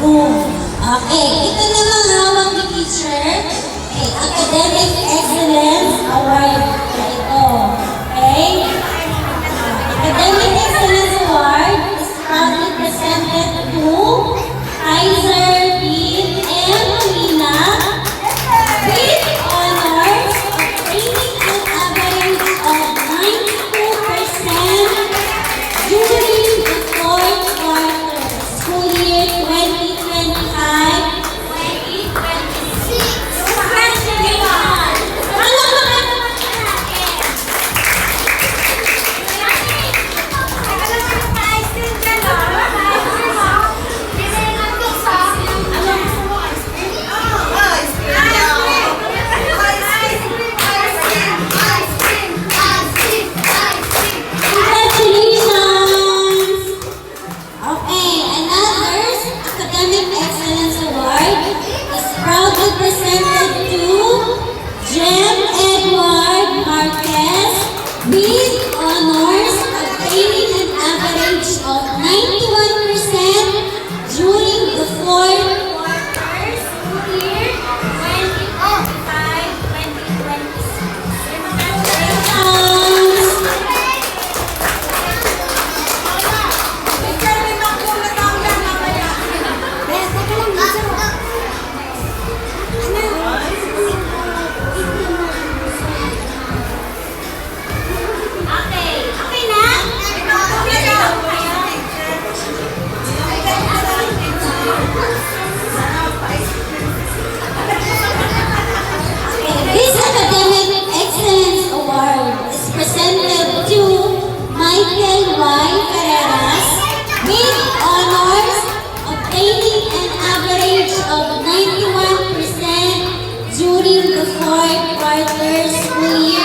room. Okay, ito namang hawak ni teacher. Okay, Academic Excellence Award. Ito. Okay? Academic Excellence Award is proudly presented to Kaiser Dean M. Lina with honors obtaining an average of 92% during the fourth quarter, school year 2025-2026. Congratulations! Okay, another Academic Excellence Award is proudly presented to Jem Edward Marquez with honors obtaining an average of 91% during the fourth quarter school year 2025-2026. This Academic Excellence Award is presented to Michael Y. Carreras with honors obtaining an average of 91% during the fourth quarter school year